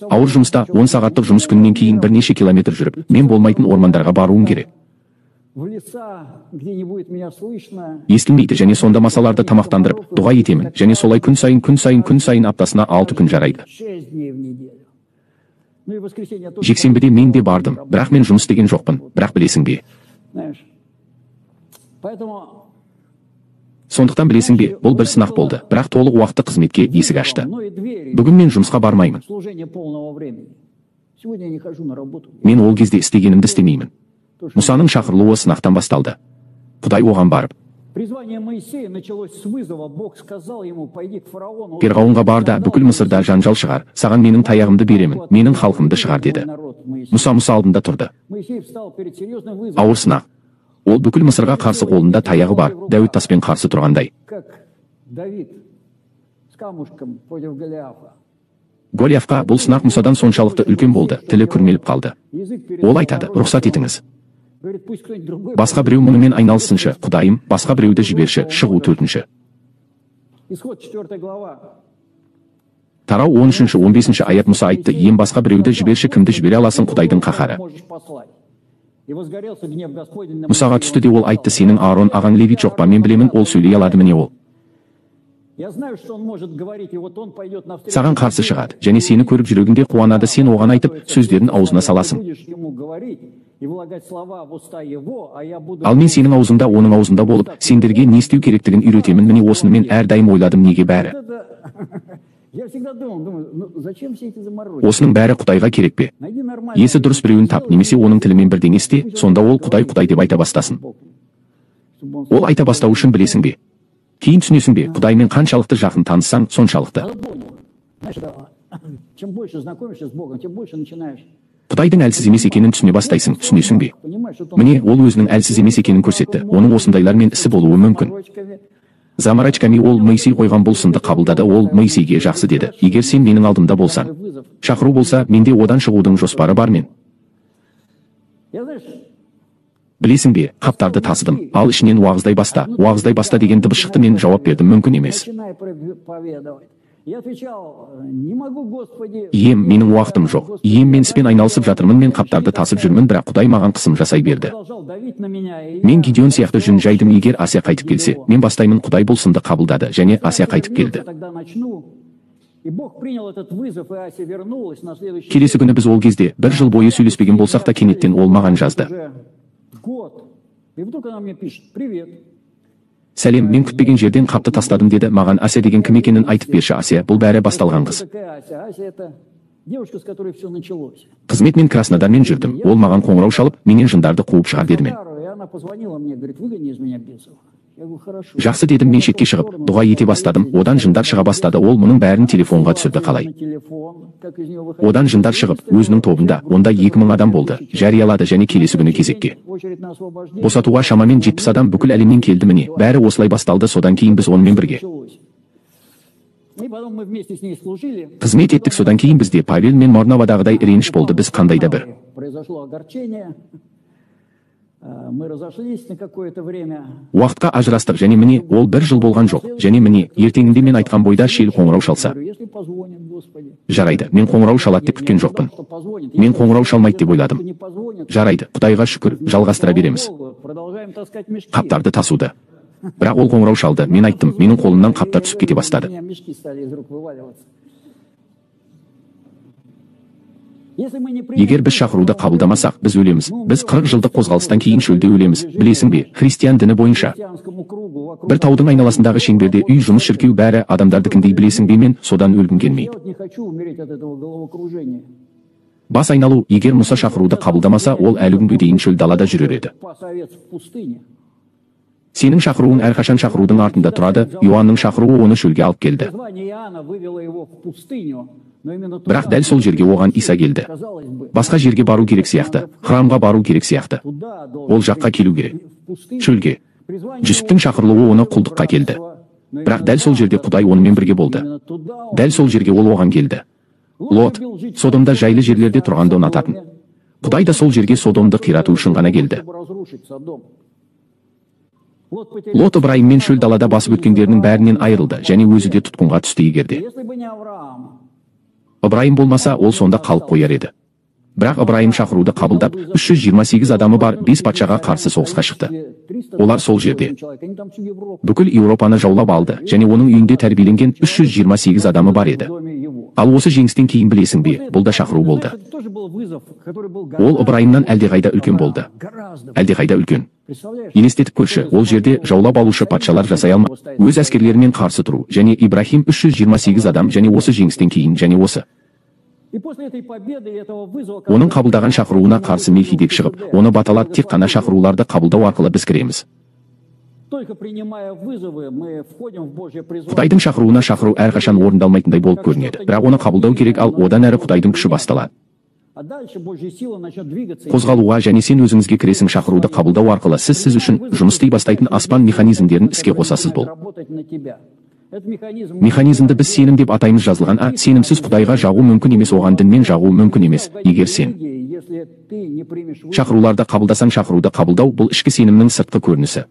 Ауыр жұмыста 10 сағаттық жұмыс күнінен кейін бірнеше километр жүріп, мен болмайтын ормандарға баруым керек. Естілмейді, және сонда масаларды тамақтандырып, дұға етемін, және солай күн сайын аптасына 6 күн жарайды. Жексенбіде мен де бардым, бірақ мен жұмыс істеген жоқпын, бірақ білесің бе. Сондықтан білесің бе, бұл бір сынақ болды, бірақ толық уақытты қызметке есік ашты. Бүгін мен жұмысқа бармаймын. Мен ол кезде істегенімді істемеймін. Мұсаның шақырылуы сынақтан басталды. Құдай оған барып, перғауынға бар да, бүкіл Мысырда жанжал шығар, саған менің таяғымды беремін, менің халқымды шығар деді. Мұса алдында тұрды. Ауыр сынақ. Ол бүкіл Мысырға қарсы қолында таяғы бар, Дәуіт таспен қарсы тұрғандай. Голиафқа бұл сынақ Мұсадан соншалықты үлкен болды, тілі күрмеліп қалды. Ол айтады, рұқсат етіңіз. Басқа біреу мұнымен айналысыншы, Құдайым, басқа біреуді жіберші. Шығу 4-ші. Тарау 13-15 аят. Мұса айтты, ем басқа біреуді жіберші, кімді жібере аласың, Құдайдың қаһары. Мұсаға түсті де ол айтты, сенің Аарон ағаң Левит жоқ па? Мен білемін, ол сөйлей алады, міне ол. Саған қарсы шығады, және сені көріп жүрегінде қуанады, сен оған айтып, сөздерін аузына саласың. Ал мен сенің аузыңда, оның аузында болып, сендерге не істеу керектігін үйретемін, міне осыны мен әрдайым ойладым, неге бәрі? Осының бәрі Құдайға керек пе? Есі дұрыс біреуін тап, немесе оның тілімен бірдеңе істе, сонда ол Құдай деп айта бастасын. Ол айта бастау үшін білесің бе? Кейін түсінесің бе, Құдаймен қаншалықты жақын таныссаң, соншалықты. Құдайдың әлсіз емес екенін түсіне бастайсың, түсінесің бе? Міне, ол өзінің әлсіз емес екенін көрсетті, оның осындайлармен ісі болуы мүмкін. Замарачками, ол Моисей қойған бұл сынды қабылдады, ол Моисейге жақсы деді, егер сен менің алдымда болсаң, шақыру болса, менде одан шығудың жоспары бар мен. Білесің бе, қаптарды тасыдым, ал ішінен уағыздай баста деген дыбыс шықты, мен жауап бердім, мүмкін емес. Я отвечал: не могу, Господи. Ием, менің уақытым жоқ. Ием, мен іспен айналысып жатырмын, мен қаптарды тасып жүрмін, бірақ Құдай маған қысым жасай берді. Продолжал давить на меня, и Мен Гидеон сияқты жүн жайдым. Егер Асия қайтып келсе, мен бастаймын. Құдай бұл сынды қабылдады, және Асия қайтып келді. тогда начну. И Бог принял этот вызов, и Ася вернулась на следующий Келесі күні біз ол кезде бір жыл бойы сөйлеспеген болсақ та кенеттен ол маған жазды. уже год. И вдруг она мне пишет: привет. Сәлем, мен күтпеген жерден қапты тастадым деді. Маған Асия деген кім екенін айтып берші. Асия, бұл бәрі басталған қыз. Такая Ася. Ася — это девушка, с которой все началось. Қызмет мен Краснодармен жүрдім. Ол маған қоңырау шалып, менен жындарды қуып шығар деді мен. И она позвонила мне, говорит: выгони из меня бесов. Я говорю: хорошо. Жақсы дедім, мен шетке шығып, дұға ете бастадым. Одан жындар шыға бастады. Ол мұның бәрін телефонға түсірді. Қалай? На телефон, как из него выходить. Одан жындар шығып, өзінің тобында, онда 2000 адам болды. Жариялады, және келесі күні кезекке. Очередь на освобождение. Босатуға шамамен 70 адам бүкіл әлемнен келді. Міне, бәрі осылай басталды. Содан кейін біз онымен бірге Началось. И потом мы вместе с ней служили. қызмет еттік. Содан кейін бізде Павел мен Морнавадағыдай реніш болды. Біз қандай да бір Произошло огорчение. Мы разошлись на какое-то время. уақытқа ажырастық, және міне, ол бір жыл болған жоқ. Және міне, ертеңінде мен айтқан бойда шел қоңырау шалса. Говорю: если позвонит, Господи. Жарайды, мен қоңырау шалады деп күткен жоқпын. Что позвонит. Мен қоңырау шалмайды деп ойладым. Не позвонит. Жарайды, Құдайға шүкір, жалғастыра береміз. Продолжаем таскать мешки. Қаптарды тасуды. Бірақ ол қоңырау шалды. Мен айттым, менің қолымнан қаптар түсіп кете У бастады. меня мешки стали из рук вываливаться. Если мы не примем Егер біз шақыруды қабылдамасақ, біз өлеміз. Біз 40 жылдық қозғалыстан кейін шөлде өлеміз. Білесің бе, христиан діні бойынша христианскому кругу вокруг, бір таудың айналасындағы шеңберде үй, жұмыс, шіркеу бәрі адамдардікіндей. Білесің бе, мен содан өлгім келмейді. я вот не хочу умереть от этого головокружения. Бас айналу, егер Мұса шақыруды қабылдамаса, ол әлі күнге дейін шөл далада жүрер еді. Пас овец в пустыне. Сенің шақыруың әрқашан шақырудың артында тұрады. Иоанның шақыруы оны шөлге алып келді. Призвание Иоанна вывело его в пустыню, но именно Бірақ туда, дәл сол жерге оған Иса келді. казалось бы, Басқа жерге бару керек сияқты, храмға бару керек сияқты. туда должен Ол жаққа келу керек. в пустыню. Шөлге. Призвание Жүсіптің шақырылуы оны құлдыққа келді. но Бірақ дәл сол жерде Құдай онымен бірге болды. именно туда он Дәл сол жерге ол оған келді. Лот, Содомда жайлы жерлерде тұрғанды ұнататын. Құдай да сол жерге Содомды қирату үшін ғана келді. чтобы разрушить Содом. Лот потерял. Лот Ыбырайыммен шөл далада басып өткендерінің бәрінен айырылды, және өзі де тұтқынға түсті. Егерде Если бы не Авраам, Ыбырайым болмаса, ол сонда қалып қояр еді. Бірақ Ыбырайым шақыруды қабылдап, 328 адамы бар 5 патшаға қарсы соғысқа шықты. 300 Олар сол жерде человек, они там всю Европу бүкіл Еуропаны жаулап алды, және оның үйінде тәрбиеленген 328 адамы бар еді. в доме его. Ал осы жеңістен кейін білесің бе, бұл да шақыру болды. Это тоже был вызов, который был Ол Ыбырайымнан әлдеқайда үлкен болды. гораздо. Әлдеқайда үлкен. Представляешь? Елестетіп көрші, ол жерде жаулап алушы патшалар жасай алмай, өз әскерлерімен қарсы тұру, және Ибрахим 328 адам, және осы жеңістен кейін, және осы И после этой победы и этого вызова, оның қабылдаған шақыруына қарсы Мелхидек шығып, оны баталап, тек қана шақыруларды қабылдау арқылы біз кіреміз. только принимая вызовы, мы входим в Божье призвание. Құдайдың шақыруына шақыру әрқашан орындалмайтындай болып көрінеді. Бірақ оны қабылдау керек, ал одан әрі Құдайдың күші басталады. А дальше Божья сила начнет двигаться. Қозғалуға, және сен өзіңізге кіресің. Шақыруды қабылдау арқылы сіз үшін жұмыс істей бастайтын аспан механизмдерін іске қосасыз. Бұл Работать на тебя. Этот механизм. механизмді біз сенім деп атаймыз. жазылған. Сенімсіз Құдайға жағу мүмкін емес, оған дінмен жағу мүмкін емес. Егер сен Если ты не примешь вызов, шақыруларды қабылдасаң, шақыруды қабылдау бұл ішкі сенімнің сыртқы көрінісі.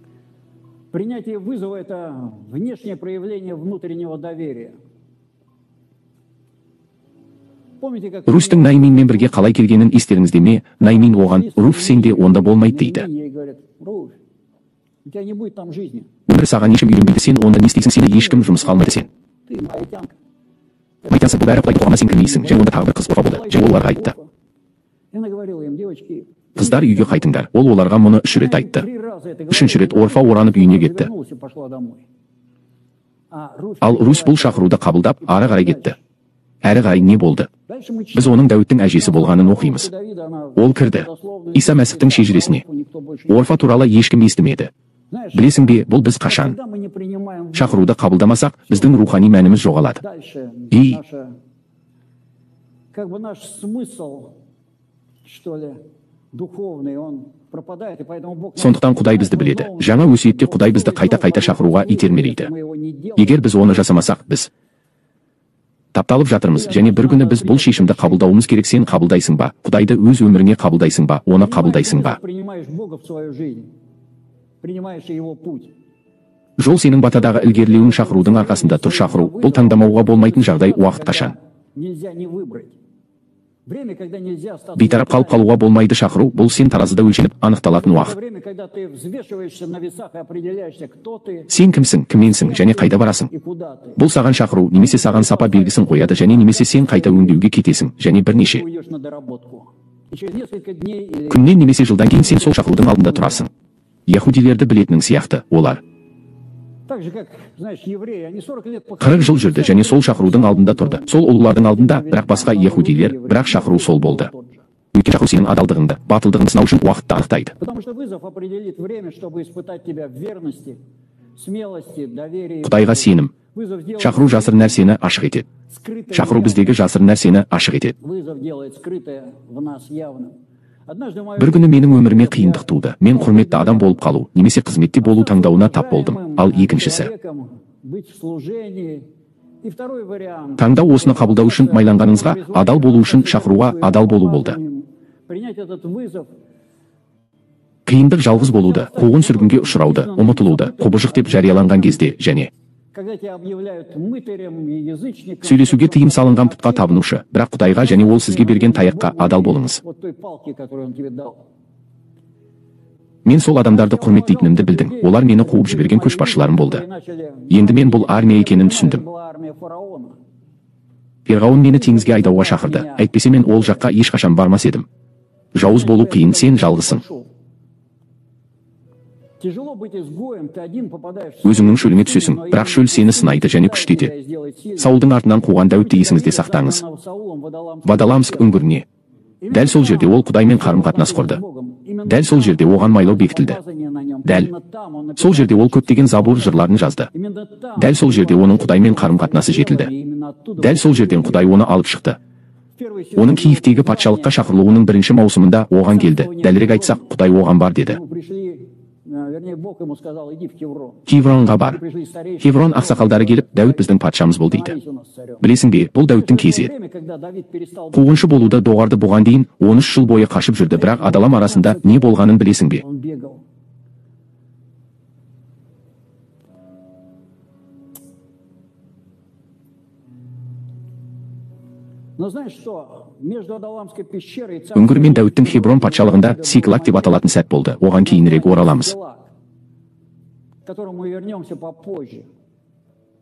принятие вызова — это внешнее проявление внутреннего доверия. Помните, как Рустың Найминмен бірге қалай келгенін естеріңізде ме? Наймин оған, Руф сенде онда болмайды дейді. ей говорят: Руфь, у тебя не будет там жизни. Өмір саған ешкім үйленбейді, сен онда не істейсің? Сені ешкім жұмысқа алмайды, сен Ты маятянка. майтансың. Бұл бәрі Құдай қоғамына сен кірмейсің. және онда тағы бір қыз опа болды, және оларға айтты. И она говорила им: девочки, Қыздар, үйге қайтыңдар. Ол оларға мұны 3 рет айтты. 3 раза это говорила. 3-ші рет Орфа оранып үйіне кетті. Вернулась и пошла домой. А Руфь, Ал Рус бұл шақыруды қабылдап, ары қарай кетті. Әрі қарай не болды? дальше мы Біз оның Дәуіттің әжесі болғанын оқимыз. Давида, она Ол кірді Иса Мәсіхтің шежіресіне. никто больше не... Орфа туралы ешкім естімеді. Знаешь, Білесің бе, бұл біз қашан когда мы не принимаем шақыруды қабылдамасақ, біздің рухани мәніміз жоғалады. дальше И- наша, как бы наш смысл, что ли, духовный, он пропадает, и поэтому Бог... Сондықтан Құдай бізді біледі. Жаңа өсиетте Құдай бізді қайта-қайта шақыруға итермелейді. Мы его не делаем. Егер біз оны жасамасақ, біз тапталып жатырмыз, және бір күні біз бұл шешімді қабылдауымыз керек. Сен қабылдайсың ба? Құдайды өз өміріңе қабылдайсың ба? Оны қабылдайсың ба? Принимаешь Бога в свою жизнь, принимаешь Его путь. Жол сенің батадағы ілгерілеуін шақырудың арқасында тұр. Шақыру — бұл таңдамауға болмайтын жағдай. Уақыт қашан бейтарап қалуға болмайды. Шақыру — бұл сен таразыда өлшеніп анықталатын уақыт. Сен кімсің, кімменсің және қайда барасың? Бұл саған шақыру немесе саған сапа белгісін қояды және немесе сен қайта өңдеуге кетесің және бірнеше күннен немесе жылдан кейін сен сол шақырудың алдында тұрасың. Яһудилерді білетінің сияқты, олар 40 жыл жүрді және сол шақырудың алдында тұрды. Сол ұлылардың алдында, бірақ басқа яһудилер, бірақ шақыру сол болды. Өйткені шақыру сенің адалдығыңды, батылдығыңды сынау үшін уақытты анықтайды. Құдайға сенім. Шақыру жасырын нәрсені ашық етеді. Шақыру біздегі жасырын нәрсені ашық етеді. Бір күні менің өміріме қиындық туды. Мен құрметті адам болып қалу, немесе қызметте болу таңдауына тап болдым. Ал екіншісі таңдау осыны қабылдау үшін майланғаныңызға, адал болу үшін шақыруға адал болу болды. Қиындық жалғыз болуды, қуғын сүргінге ұшырауды, ұмытылуды, құбыжық деп жарияланған кезде және сөйлесуге тыйым салынған пұтқа табынушы, бірақ Құдайға және ол сізге берген таяққа адал болыңыз. Мен сол адамдарды құрметтейтінімді білдім. Олар мені қуып жіберген көшбасшыларым болды. Енді мен бұл армия екенін түсіндім. Фирғауын мені теңізге айдауға шақырды. Әйтпесе мен ол жаққа ешқашан бармас едім. Жауыз болу қиын, сен жалғызсың. Өзіңнің шөліңе түсесің, бірақ шөл сені сынайды және күштетеді. Саулдың артынан қуған Дәуітті есіңізде сақтаңыз. Вадаламск үңгіріне. Дәл сол жерде ол Құдаймен қарым-қатынас құрды. Дәл сол жерде оған майлау бекітілді. Дәл сол жерде ол көптеген забур жырларын жазды. Дәл сол жерде оның Құдаймен қарым-қатынасы жетілді. Дәл сол жерден Құдай оны алып шықты. Оның Киевтегі патшалыққа шақырылуының бірінші маусымында оған келді. Дәлірек айтсақ, Құдай оған бар деді. Хевронға бар. Хеврон ақсақалдары келіп, Дәуіт біздің патшамыз бол дейді. Білесің бе, бұл Дәуіттің кезі еді. Қуғыншы болуды доғарды. Бұған дейін 13 жыл бойы қашып жүрді, бірақ адалам арасында не болғанын білесің бе? Үңгір мен Дәуіттің Хеврон патшалығында Сиклаг деп аталатын сәт болды. Оған кейінірек ораламыз.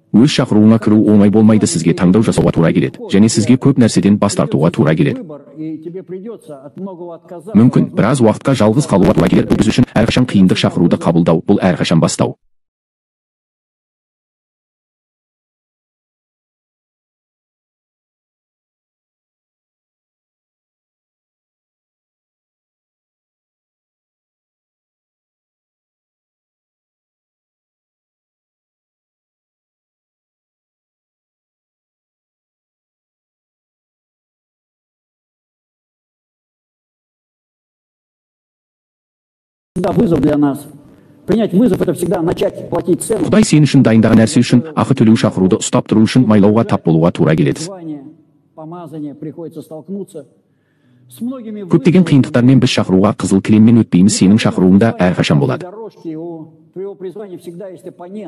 Өз шақыруыңа кіру оңай болмайды. Сізге таңдау жасауға тура келеді, және сізге көп нәрседен бас тартуға тура келеді. Мүмкін біраз уақытқа жалғыз қалуға тура келер. Біз үшін әрқашан қиындық. Шақыруды қабылдау — бұл әрқашан бастау. Вызов для нас. Принять вызов — это всегда начать платить цену. Құдай сен үшін дайындаған нәрсе үшін ақы төлеу. Шақыруды ұстап тұру үшін майлауға тап болуға тура келеді. Көптеген қиындықтармен біз шақыруға қызыл кілеммен өтпейміз. Сенің шақыруыңда әрқашан болады.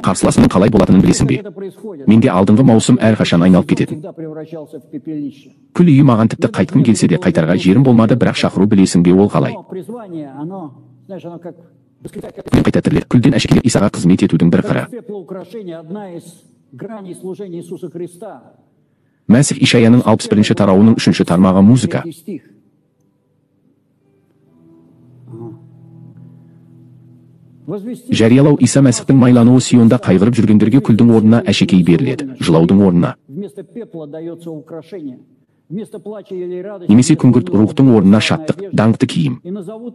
Қарсыласының қалай болатынын білесің бе? Менде алдыңғы маусым әрқашан айналып кететін. Күл үйі маған тіпті қайтқым келсе де қайтарға жерім болмады, бірақ шақыру білесің бе, ол қалай? Мен қайта тіріледі. Күлден әшкелеп Исаға қызмет етудің бір қыры. Мәсіх Ишаяның 61-ші тарауының 3-ші тармағы музыка. Жариялау. Иса Мәсіхтің майлануы Сионда қайғырып жүргендерге күлдің орнына әшекей беріледі, жылаудың орнына. Немесе күңгірт рухтың орнына шаттық, даңқты киім.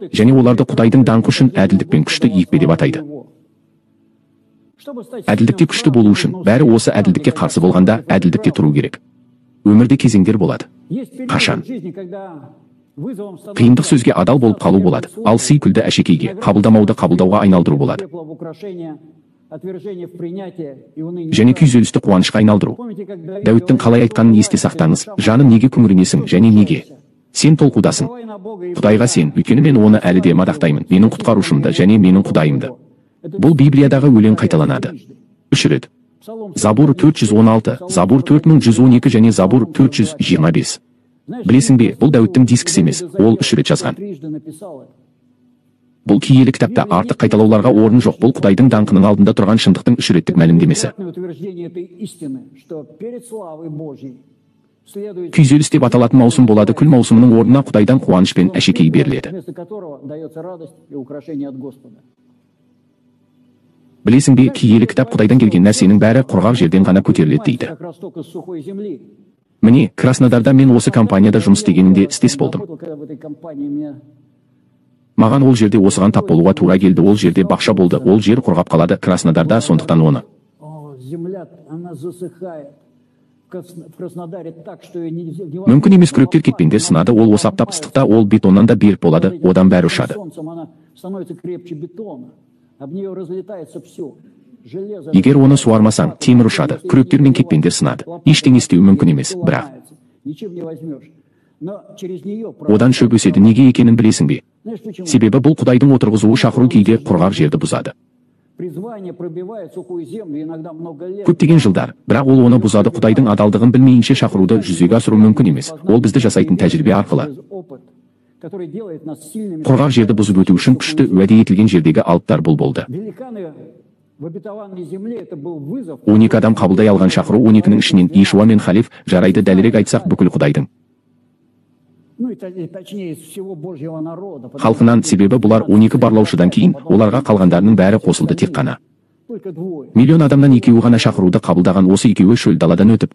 Және оларды Құдайдың даңқы үшін әділдікпен күшті екпе деп атайды. Әділдікте күшті болу үшін, бәрі осы әділдікке қарсы болғанда әділдікте тұру керек. Өмірде кезеңдер болады. Қашан? Қиындық сөзге адал болып қалу болады, ал сый күлді әшекейге, қабылдамауды қабылдауға айналдыру болады. Және күйзелісті қуанышқа айналдыру. Дәуіттің қалай айтқанын есте сақтаңыз: жаным, неге күңіренесің және неге сен толқудасың? Құдайға сен, өйткені мен оны әлі де мадақтаймын, менің құтқарушымды және менің Құдайымды. Бұл Библиядағы өлең қайталанады. 3 рет. Забур 416, Забур 4112 және Забур 425. Білесің бе, бұл Дәуіттің дискісі емес, ол 3 рет жазған. Бұл киелі кітапта артық қайталауларға орын жоқ, бұл Құдайдың даңқының алдында тұрған шындықтың 3 реттік мәлімдемесі. Күйзеліс деп аталатын маусым болады, күл маусымының орнына Құдайдан қуаныш пен әшекей беріледі. Білесің бе, киелі кітап Құдайдан келген нәрсенің бәрі құрғақ жерден ғана көтеріледі дейді. Міне, Краснодарда мен осы компанияда жұмыс істегенімде істес болдым. Маған ол жерде осыған тап болуға тура келді, ол жерде бақша болды, ол жер құрғап қалады Краснодарда, сондықтан оны. Мүмкін емес, күректер кетпеңдер сынады, ол осы аптап ыстықта ол бетоннан да берік болады, одан бәрі ұшады. Егер оны суармасаң, темір ұшады, күректер мен кетпеңдер сынады. Ештеңе істеу мүмкін емес, бірақ одан шөп өседі. Неге екенін білесің бе? Себебі бұл Құдайдың отырғызуы шақыру кейде құрғақ жерді бұзады. Көптеген жылдар, бірақ ол оны бұзады. Құдайдың адалдығын білмейінше шақыруды жүзеге асыру мүмкін емес. Ол бізді жасайтын тәжірибе арқылы. Құрғақ жерді бұзып өту үшін күшті уәде етілген жердегі алыптар бұл болды. 12 адам қабылдай алған шақыру, 12-нің ішінен Иешуа мен Халиф, жарайды, дәлірек айтсақ бүкіл Құдайдың халқынан, себебі бұлар 12 барлаушыдан кейін, оларға қалғандарының бәрі қосылды тек қана. Миллион адамнан 2-і ғана шақыруды қабылдаған, осы 2-і шөл даладан өтіп.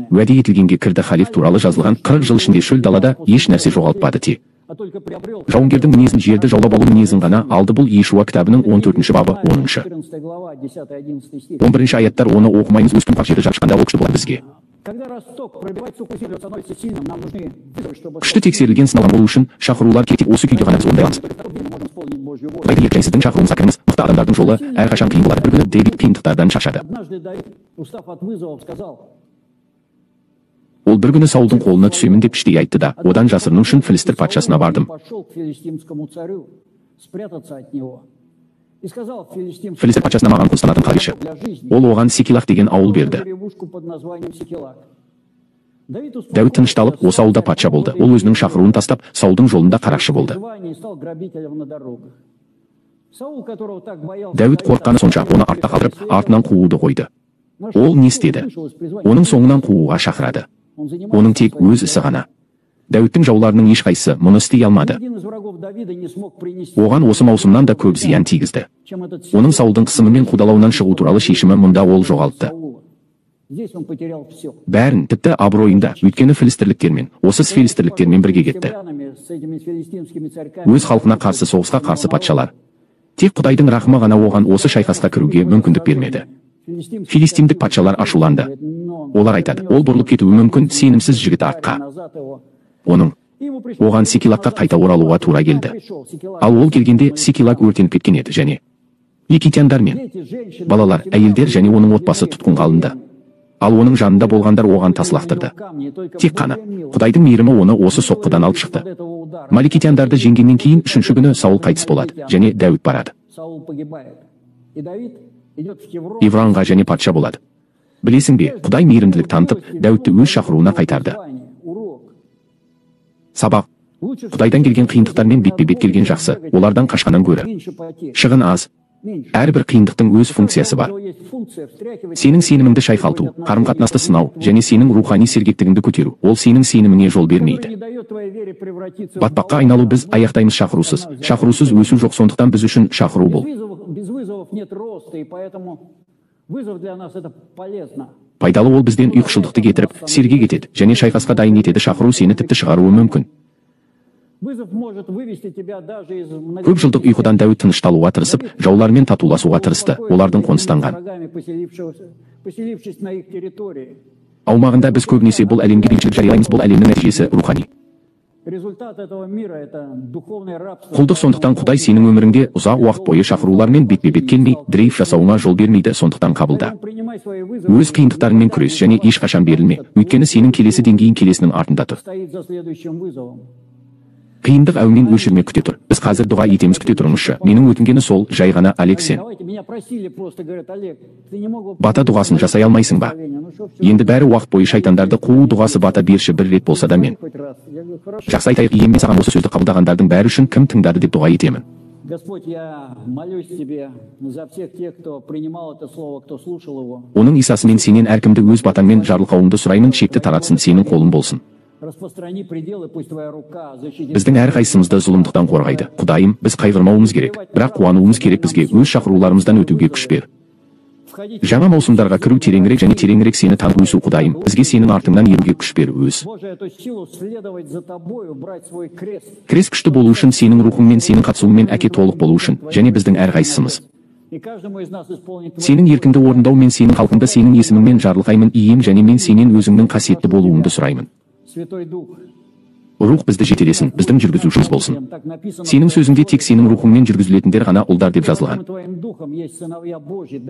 Уәде етілгенге кірді. Халиф туралы жазылған 40 жыл ішінде шөл далада еш нәрсе жоғалтпады, тек жауынгердің мінезін, жерді жаулап алу мінезін ғана алды. Бұл Иешуа кітабының 14 бабы 10-шы 11-ші аяттар. Оны оқымаймыз, өз күнпақ жерді жаршқанда ол күшті болады бізге. Күшті тексерілген сыналған болу үшін шақырулар кетіп, осы күйде ғана біз орындаймыз. Құдайды ертеңсіздің шақыруын сақырыңыз. Мықты адамдардың жолы әрқашан қиын болады. Бір күні Дэвид қиындықтардан шаршады. Ол бір күні Саулдың қолына түсемін деп іштей айтты да, одан жасырыну үшін Филистер патшасына бардым. Филистер патшасына маған қоныстанатын қалайшы. Ол оған Сикилах деген ауыл берді. Дәуіт тынышталып, осы ауылда патша болды. Ол өзінің шақыруын тастап, Саулдың жолында қарақшы болды. Дәуіт қорыққаны сонша, оны артта қалдырып, артынан қууды қойды. Ол не істеді? Оның соңынан қууға шақырады. Оның тек өз ісі ғана. Дәуіттің жауларының ешқайсысы мұны істей алмады. Оған осы маусымнан да көп зиян тигізді. Оның Саулдың қысымы мен қудалауынан шығу туралы шешімі мұнда ол жоғалтты. Бәрін, тіпті абыройында, өйткені филистерліктермен, осы филистерліктермен бірге кетті. Өз халқына қарсы соғысқа қарсы патшалар. Тек Құдайдың рахымы ғана оған осы шайқасқа кіруге мүмкіндік бермеді. Филистимдік патшалар ашуланды. Олар айтады, ол бұрылып кетуі мүмкін, сенімсіз жігіт артқа. Оған Сикилакқа қайта оралуға тура келді. Ал ол келгенде Сикилак өртеніп кеткен еді, және Екитяндар мен балалар, әйелдер және оның отбасы тұтқынға алынды. Ал оның жанында болғандар оған тас лақтырды. Тек қана Құдайдың мейірімі оны осы соққыдан алып шықты. Маликитяндарды жеңгеннен кейін 3-ші күні Саул қайтыс болады, және Дәуіт барады Ивранға және патша болады. Білесің бе, Құдай мейірімділік танытып, Дәуітті өз шақыруына қайтарды. Сабақ. Құдайдан келген қиындықтармен бетпе-бет келген жақсы, олардан қашқаннан гөрі. Шығын аз. Әрбір қиындықтың өз функциясы бар. Сенің сеніміңді шайқалту, қарым-қатынасты сынау, және сенің рухани сергектігіңді көтеру, ол сенің сеніміңе жол бермейді. Батпаққа айналу біз аяқтаймыз шақырусыз. Шақырусыз өсу жоқ, сондықтан біз үшін шақыру бұл. Пайдалы, ол бізден ұйқышылдықты кетіріп, серге кетеді, және шайқасқа дайын етеді. Шақыру сені тіпті шығаруы мүмкін. Көп жылдық ұйқыдан Дәуіт тынышталуға тырысып, жаулармен татуласуға тырысты. Олардың қоныстанған аумағында біз көбінесе бұл әлемге бейбітшілік жариялаймыз. Бұл әлемнің нәтижесі рухани құлдық. Сондықтан Құдай сенің өміріңде ұзақ уақыт бойы шақырулармен бетпе-бет келмей, дрейф жасауыңа жол бермейді. Сондықтан қабылда. Өз қиындықтарыңмен күрес және ешқашан берілме, өйткені сенің келесі деңгейің келесінің артында тұр. Қиындық әумин өшірмей күте тұр. Біз қазір дұға етеміз, күте тұрыңызшы. Менің өтінгені сол, жай ғана Олег сен. Бата дұғасын жасай алмайсың ба? Енді бәрі уақыт бойы шайтандарды қуу дұғасы бата берші бір рет болса да мен. Жақсы айтайық, ием, мен саған осы сөзді қабылдағандардың бәрі үшін кім тыңдады деп дұға етемін. Господь, я молюсь тебе за всех тех, кто принимал это слово, кто слушал его. Оның Исасымен сенен әркімді өз батаңмен жарылқауымды сұраймын, шекті таратсын, сенің қолың болсын. Распространи пределы, пусть твоя рука защитит. Біздің әрқайсымызды зұлымдықтан қорғайды. Құдайым, біз қайғырмауымыз керек, бірақ қуануымыз керек, бізге өз шақыруларымыздан өтуге күш бер. Жаңа маусымдарға кіру тереңірек және тереңірек сені танып өсу, Құдайым, бізге сенің артыңнан еруге күш бер өз. Крест күшті болу үшін сенің рухыңмен, сенің қатысуыңмен әке толық болу үшін, және біздің әрқайсымыз сенің еркіңді орындау мен сенің халқыңды сенің есіміңмен жарылқаймын, ием, және мен сенен өзіңнің қасиетті болуыңды сұраймын. Рух бізді жетелесін, біздің жүргізушіміз болсын. Сенің сөзіңде тек сенің рухыңмен жүргізілетіндер ғана ұлдар деп жазылған.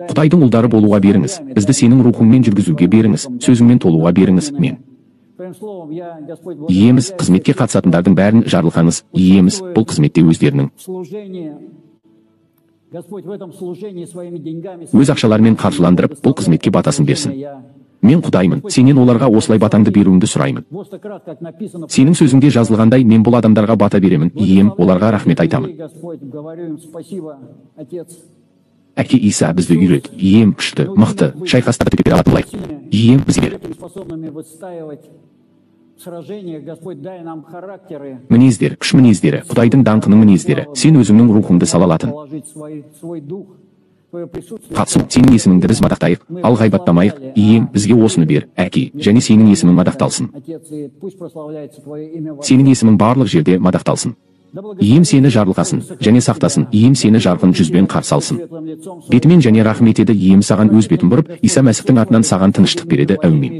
Құдайдың ұлдары болуға беріңіз, бізді сенің рухыңмен жүргізуге беріңіз, сөзіңмен толуға беріңіз, мен. Иеміз, қызметке қатысатындардың бәрін жарылқаңыз, иеміз, бұл қызметте өздерінің өз ақшаларымен қаржыландырып, бұл қызметке батасын берсін. Мен Құдаймын, сенен оларға осылай батаңды беруіңді сұраймын. Сенің сөзіңде жазылғандай, мен бұл адамдарға бата беремін, ием, оларға рахмет айтамын. Әке Иса бізді үйрет, ием, күшті, мықты, шайқаста төтеп бере алатындай. Ием, бізге бер. Мінездер, күш мінездері, Құдайдың даңқының мінездері, сен өзіңнің рухыңды сала алатын. Қатысу, сенің есіміңді біз мадақтайық, ал ғайбаттамайық, ием, бізге осыны бер, әке, және сенің есімің мадақталсын. Сенің есімің барлық жерде мадақталсын. Ием сені жарылқасын, және сақтасын, ием сені жарқын жүзбен қарсы алсын. Бетімен және рахым етеді, ием саған өз бетін бұрып, Иса Мәсіхтің атынан саған тыныштық береді, әумин.